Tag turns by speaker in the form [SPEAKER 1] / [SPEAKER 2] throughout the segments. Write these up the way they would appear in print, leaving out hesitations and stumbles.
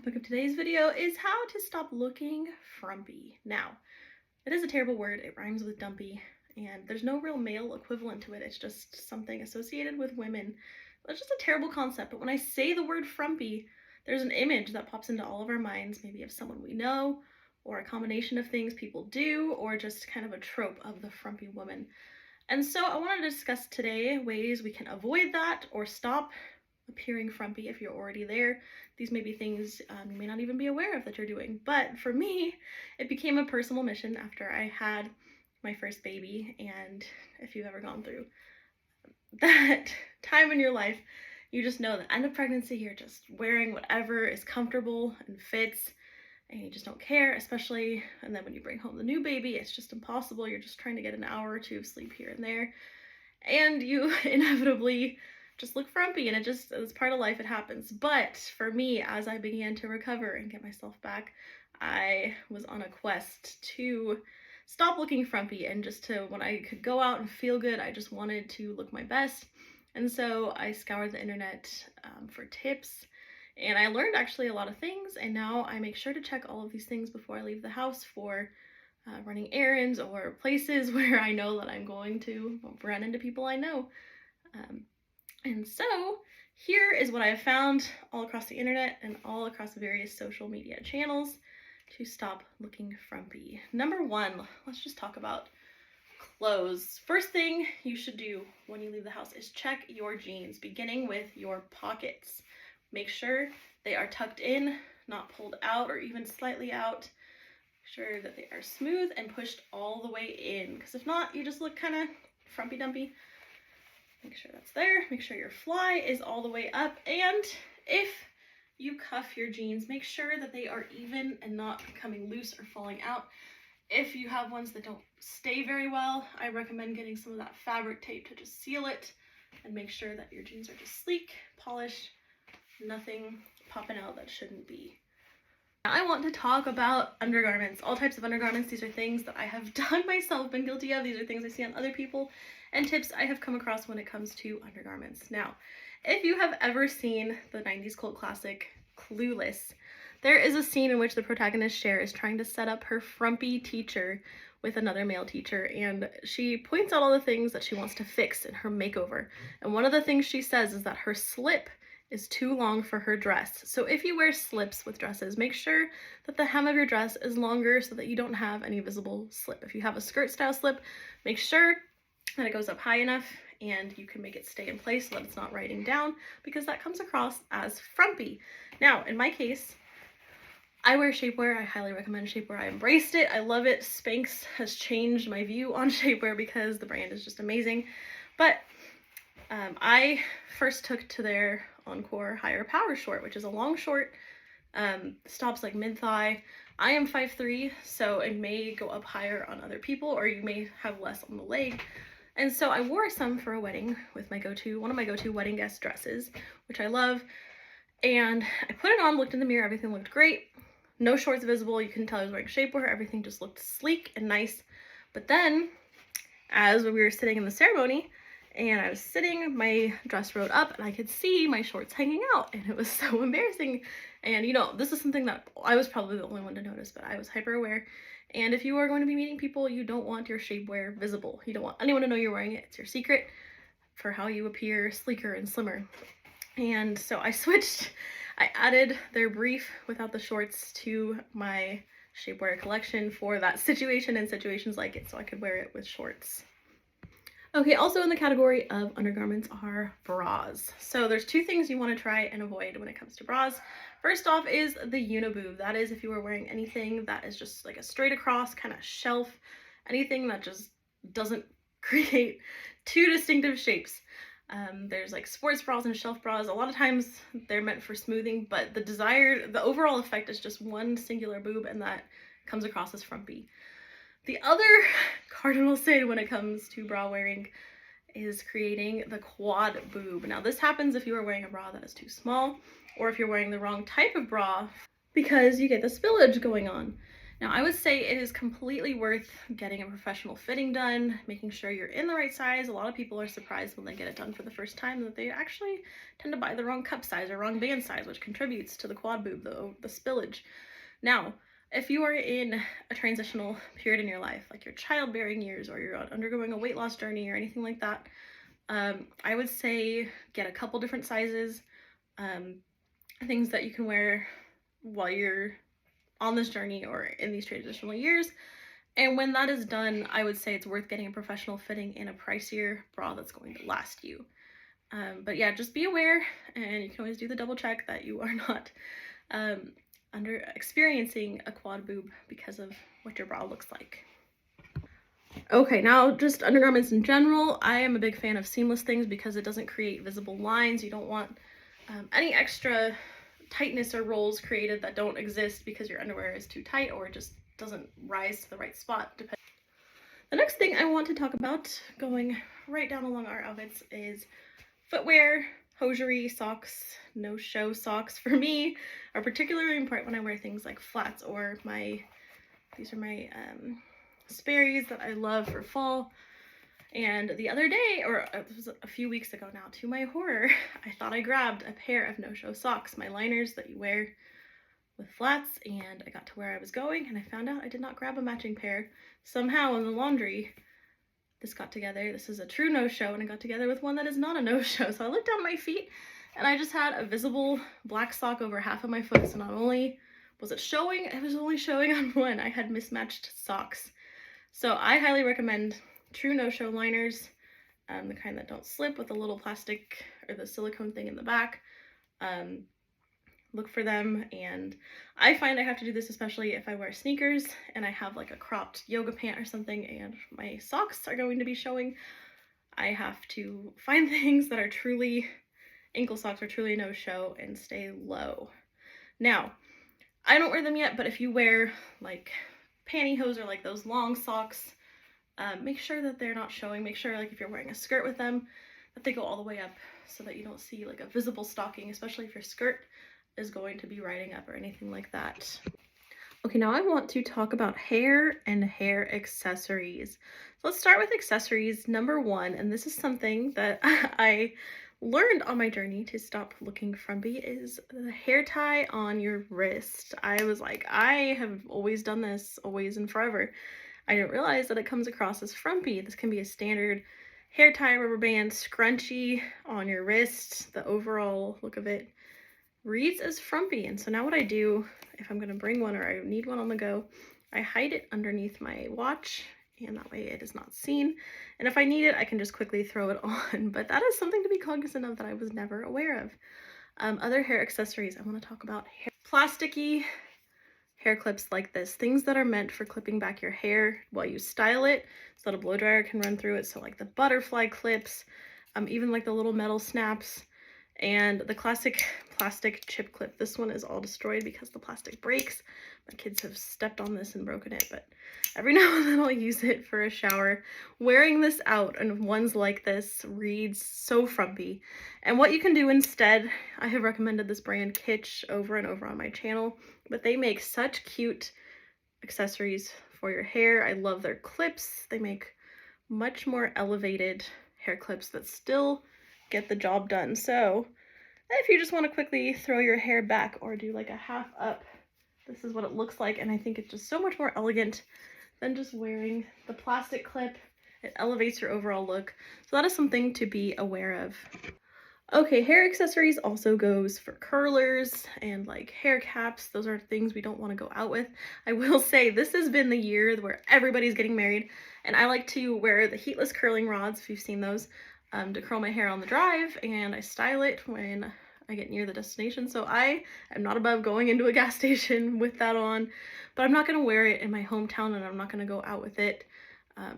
[SPEAKER 1] topic of today's video is how to stop looking frumpy. Now, it is a terrible word. It rhymes with dumpy, and there's no real male equivalent to it. It's just something associated with women. It's just a terrible concept, but when I say the word frumpy, there's an image that pops into all of our minds, maybe of someone we know, or a combination of things people do, or just kind of a trope of the frumpy woman. And so I wanted to discuss today ways we can avoid that or stop appearing frumpy if you're already there. These may be things you may not even be aware of that you're doing. But for me, it became a personal mission after I had my first baby. And if you've ever gone through that time in your life, you just know the end of pregnancy, you're just wearing whatever is comfortable and fits, and you just don't care, especially, and then when you bring home the new baby, it's just impossible. You're just trying to get an hour or two of sleep here and there, and you inevitably just look frumpy, and it's part of life, it happens. But for me, as I began to recover and get myself back, I was on a quest to stop looking frumpy, and just to, when I could go out and feel good, I just wanted to look my best. And so I scoured the internet for tips, and I learned actually a lot of things, and now I make sure to check all of these things before I leave the house for running errands or places where I know that I'm going to run into people I know. And so here is what I have found all across the internet and all across various social media channels to stop looking frumpy. Number one, let's just talk about clothes. First thing you should do when you leave the house is check your jeans, beginning with your pockets. Make sure they are tucked in, not pulled out or even slightly out. Make sure that they are smooth and pushed all the way in, because if not, you just look kind of frumpy dumpy. Make sure that's there. Make sure your fly is all the way up, and if you cuff your jeans, make sure that they are even and not coming loose or falling out. If you have ones that don't stay very well, I recommend getting some of that fabric tape to just seal it and make sure that your jeans are just sleek, polished, nothing popping out that shouldn't be. I want to talk about undergarments, all types of undergarments. These are things that I have done myself, been guilty of. These are things I see on other people, and tips I have come across when it comes to undergarments. Now, if you have ever seen the 90s cult classic Clueless, there is a scene in which the protagonist Cher is trying to set up her frumpy teacher with another male teacher, and she points out all the things that she wants to fix in her makeover. And one of the things she says is that her slip is too long for her dress. So if you wear slips with dresses, make sure that the hem of your dress is longer so that you don't have any visible slip. If you have a skirt style slip, make sure that it goes up high enough and you can make it stay in place so that it's not riding down, because that comes across as frumpy. Now, in my case, I wear shapewear. I highly recommend shapewear. I embraced it. I love it. Spanx has changed my view on shapewear because the brand is just amazing. But I first took to their Encore Higher Power short, which is a long short, stops like mid-thigh. I am 5'3", so it may go up higher on other people, or you may have less on the leg. And so I wore some for a wedding with one of my go-to wedding guest dresses, which I love. And I put it on, looked in the mirror, everything looked great. No shorts visible. You couldn't tell I was wearing shapewear. Everything just looked sleek and nice. But then, as we were sitting in the ceremony, and I was sitting, my dress rode up, and I could see my shorts hanging out, and it was so embarrassing. And you know, this is something that I was probably the only one to notice, but I was hyper aware. And if you are going to be meeting people, you don't want your shapewear visible. You don't want anyone to know you're wearing it. It's your secret for how you appear sleeker and slimmer. And so I switched. I added their brief without the shorts to my shapewear collection for that situation and situations like it, so I could wear it with shorts. Okay, also in the category of undergarments are bras. So there's two things you want to try and avoid when it comes to bras. First off is the uniboob. That is if you are wearing anything that is just like a straight across kind of shelf, anything that just doesn't create two distinctive shapes. There's like sports bras and shelf bras. A lot of times they're meant for smoothing, but the overall effect is just one singular boob, and that comes across as frumpy. The other cardinal sin when it comes to bra wearing is creating the quad boob. Now this happens if you are wearing a bra that is too small, or if you're wearing the wrong type of bra, because you get the spillage going on. Now, I would say it is completely worth getting a professional fitting done, making sure you're in the right size. A lot of people are surprised when they get it done for the first time that they actually tend to buy the wrong cup size or wrong band size, which contributes to the quad boob, the spillage. Now, if you are in a transitional period in your life, like your childbearing years or you're undergoing a weight loss journey or anything like that, I would say get a couple different sizes, things that you can wear while you're on this journey or in these transitional years. And when that is done, I would say it's worth getting a professional fitting in a pricier bra that's going to last you. But yeah, just be aware, and you can always do the double check that you are not experiencing a quad boob because of what your bra looks like. Okay, now just undergarments in general. I am a big fan of seamless things because it doesn't create visible lines. You don't want any extra tightness or rolls created that don't exist because your underwear is too tight or just doesn't rise to the right spot. The next thing I want to talk about, going right down along our outfits, is footwear, hosiery, socks. No-show socks for me are particularly important when I wear things like flats or these are my Sperry's that I love for fall. And the other day, or it was a few weeks ago now, to my horror, I thought I grabbed a pair of no-show socks, my liners that you wear with flats, and I got to where I was going and I found out I did not grab a matching pair. Somehow in the laundry, this got together. This is a true no-show, and I got together with one that is not a no-show. So I looked down at my feet and I just had a visible black sock over half of my foot. So not only was it showing, it was only showing on one. I had mismatched socks. So I highly recommend true no-show liners, the kind that don't slip with the little plastic or the silicone thing in the back. Look for them, and I find I have to do this especially if I wear sneakers and I have like a cropped yoga pant or something and my socks are going to be showing. I have to find things that are truly ankle socks or truly no-show and stay low. Now, I don't wear them yet, but if you wear like pantyhose or like those long socks, make sure that they're not showing. Make sure, like, if you're wearing a skirt with them, that they go all the way up so that you don't see like a visible stocking, especially if your skirt is going to be riding up or anything like that. Okay, now I want to talk about hair and hair accessories. So let's start with accessories. Number one, and this is something that I learned on my journey to stop looking frumpy, is the hair tie on your wrist. I was like, I have always done this, always and forever. I didn't realize that it comes across as frumpy. This can be a standard hair tie, rubber band, scrunchie on your wrist. The overall look of it reads as frumpy. And so now what I do, if I'm going to bring one or I need one on the go, I hide it underneath my watch, and that way it is not seen. And if I need it, I can just quickly throw it on. But that is something to be cognizant of that I was never aware of. Other hair accessories, I want to talk about plasticky hair clips like this, things that are meant for clipping back your hair while you style it so that a blow dryer can run through it. So like the butterfly clips, even like the little metal snaps, and the classic plastic chip clip. This one is all destroyed because the plastic breaks. My kids have stepped on this and broken it, but every now and then I'll use it for a shower. Wearing this out and ones like this reads so frumpy. And what you can do instead, I have recommended this brand Kitsch over and over on my channel, but they make such cute accessories for your hair. I love their clips. They make much more elevated hair clips that still get the job done. So if you just want to quickly throw your hair back or do like a half up, this is what it looks like. And I think it's just so much more elegant than just wearing the plastic clip. It elevates your overall look. So that is something to be aware of. Okay, hair accessories also goes for curlers and like hair caps. Those are things we don't want to go out with. I will say this has been the year where everybody's getting married, and I like to wear the heatless curling rods, if you've seen those, to curl my hair on the drive, and I style it when I get near the destination. So I am not above going into a gas station with that on, but I'm not going to wear it in my hometown, and I'm not going to go out with it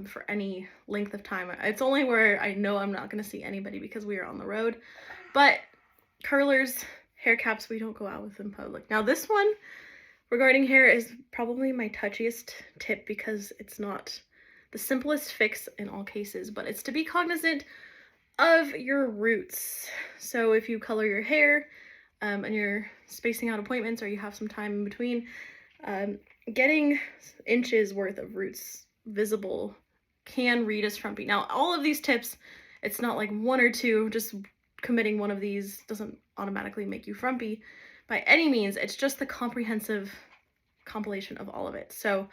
[SPEAKER 1] for any length of time. It's only where I know I'm not going to see anybody because we are on the road. But curlers, hair caps, we don't go out with in public. Now this one regarding hair is probably my touchiest tip because it's not the simplest fix in all cases, but it's to be cognizant of your roots. So if you color your hair and you're spacing out appointments or you have some time in between, Getting inches worth of roots visible can read as frumpy. Now, all of these tips, it's not like one or two, just committing one of these doesn't automatically make you frumpy by any means. It's just the comprehensive compilation of all of it. So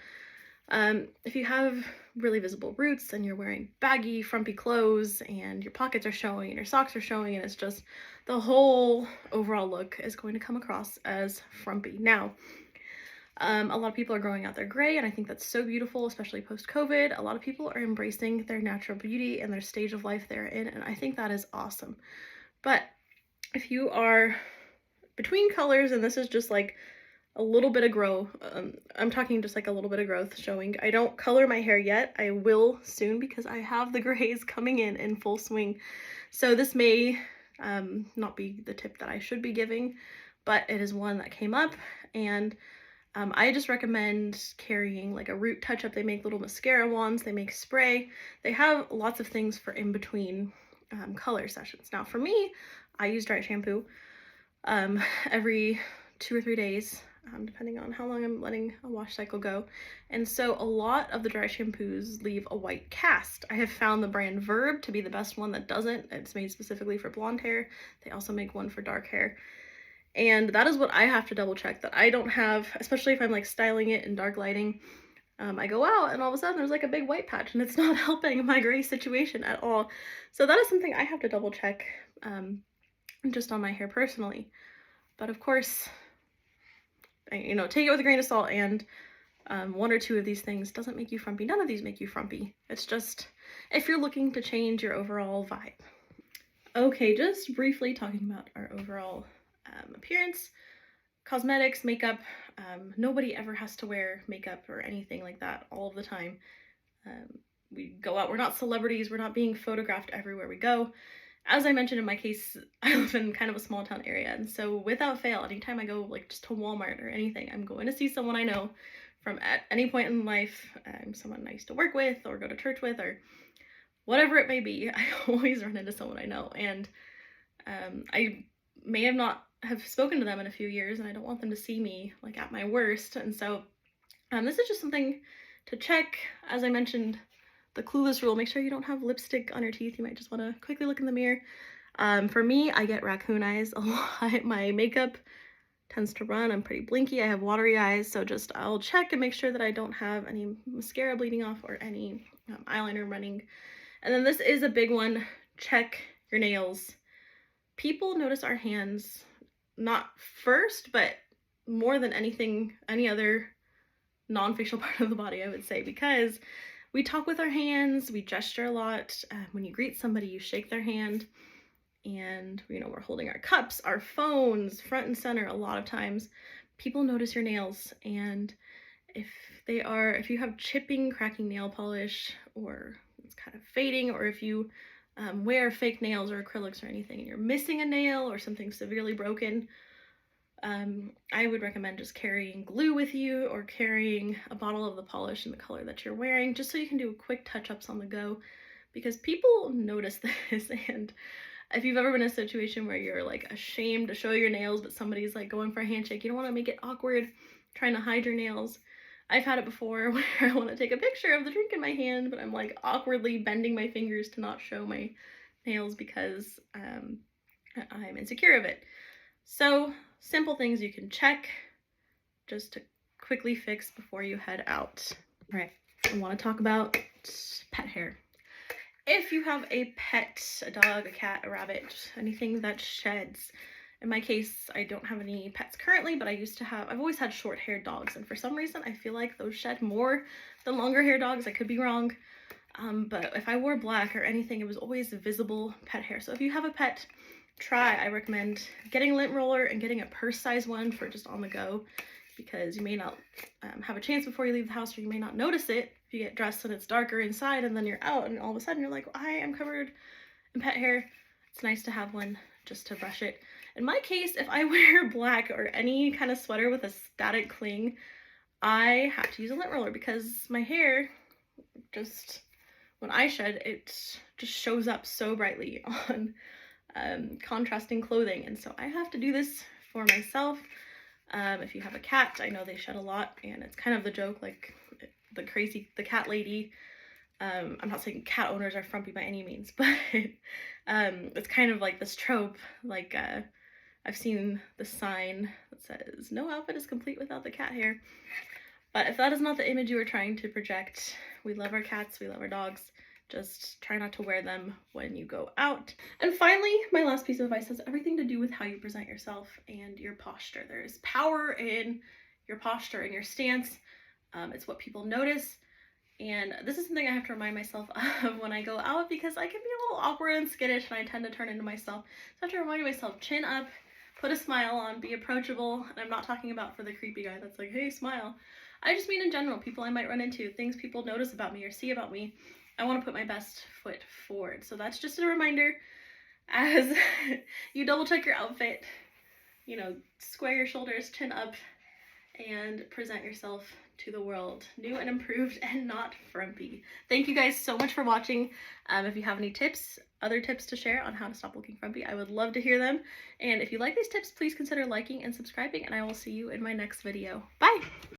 [SPEAKER 1] if you have really visible roots and you're wearing baggy, frumpy clothes and your pockets are showing and your socks are showing, and it's just the whole overall look is going to come across as frumpy. Now, a lot of people are growing out their gray, and I think that's so beautiful, especially post-COVID. A lot of people are embracing their natural beauty and their stage of life they're in, and I think that is awesome. But if you are between colors, and this is just like a little bit of growth, I'm talking just like a little bit of growth showing. I don't color my hair yet. I will soon because I have the grays coming in full swing. So this may not be the tip that I should be giving, but it is one that came up, and I just recommend carrying like a root touch-up. They make little mascara wands, they make spray. They have lots of things for in between color sessions. Now for me, I use dry shampoo every 2 or 3 days, depending on how long I'm letting a wash cycle go. And so a lot of the dry shampoos leave a white cast. I have found the brand Verb to be the best one that doesn't. It's made specifically for blonde hair. They also make one for dark hair. And that is what I have to double check, that I don't have, especially if I'm like styling it in dark lighting. I go out and all of a sudden there's like a big white patch and it's not helping my gray situation at all. So that is something I have to double check just on my hair personally. But of course, you know, take it with a grain of salt, and one or two of these things doesn't make you frumpy. None of these make you frumpy. It's just if you're looking to change your overall vibe. Okay, just briefly talking about our overall appearance, cosmetics, makeup. Nobody ever has to wear makeup or anything like that all of the time. We go out, we're not celebrities, we're not being photographed everywhere we go. As I mentioned, in my case, I live in kind of a small town area, and so without fail, anytime I go like just to Walmart or anything, I'm going to see someone I know from at any point in life, someone I used to work with or go to church with or whatever it may be. I always run into someone I know, and I may have not have spoken to them in a few years, and I don't want them to see me like at my worst. And so this is just something to check. As I mentioned, the clueless rule: make sure you don't have lipstick on your teeth. You might just want to quickly look in the mirror. For me, I get raccoon eyes a lot. My makeup tends to run. I'm pretty blinky. I have watery eyes, so just I'll check and make sure that I don't have any mascara bleeding off or any eyeliner running. And then this is a big one: check your nails. People notice our hands, not first, but more than anything, any other non-facial part of the body, I would say, because we talk with our hands, we gesture a lot. When you greet somebody, you shake their hand, and you know, we're holding our cups, our phones front and center a lot of times. People notice your nails, and if you have chipping, cracking nail polish, or it's kind of fading, or if you wear fake nails or acrylics or anything and you're missing a nail or something severely broken, I would recommend just carrying glue with you or carrying a bottle of the polish in the color that you're wearing, just so you can do quick touch-ups on the go, because people notice this. And if you've ever been in a situation where you're like ashamed to show your nails, but somebody's like going for a handshake, you don't want to make it awkward trying to hide your nails. I've had it before where I want to take a picture of the drink in my hand, but I'm like awkwardly bending my fingers to not show my nails because I'm insecure of it. So simple things you can check just to quickly fix before you head out. All right, I want to talk about pet hair. If you have a pet, a dog, a cat, a rabbit, anything that sheds. In my case, I don't have any pets currently, but I've always had short-haired dogs, and for some reason I feel like those shed more than longer-haired dogs. I could be wrong, but if I wore black or anything, it was always visible pet hair. So if you have a pet, I recommend getting a lint roller and getting a purse-size one for just on the go, because you may not have a chance before you leave the house, or you may not notice it if you get dressed and it's darker inside, and then you're out and all of a sudden you're like, I am covered in pet hair. It's nice to have one just to brush it. In my case, if I wear black or any kind of sweater with a static cling, I have to use a lint roller, because my hair just, when I shed, it just shows up so brightly on contrasting clothing, and so I have to do this for myself. If you have a cat, I know they shed a lot, and it's kind of the joke, like the cat lady. I'm not saying cat owners are frumpy by any means, but it's kind of like this trope. Like I've seen the sign that says "No outfit is complete without the cat hair." But if that is not the image you are trying to project, we love our cats, we love our dogs. Just try not to wear them when you go out. And finally, my last piece of advice has everything to do with how you present yourself and your posture. There is power in your posture and your stance. It's what people notice. And this is something I have to remind myself of when I go out, because I can be a little awkward and skittish and I tend to turn into myself. So I have to remind myself, chin up, put a smile on, be approachable. And I'm not talking about for the creepy guy that's like, hey, smile. I just mean in general, people I might run into, things people notice about me or see about me. I want to put my best foot forward. So that's just a reminder as you double check your outfit, you know, square your shoulders, chin up, and present yourself to the world new and improved and not frumpy. Thank you guys so much for watching. If you have any tips, other tips to share on how to stop looking frumpy, I would love to hear them. And if you like these tips, please consider liking and subscribing, and I will see you in my next video. Bye!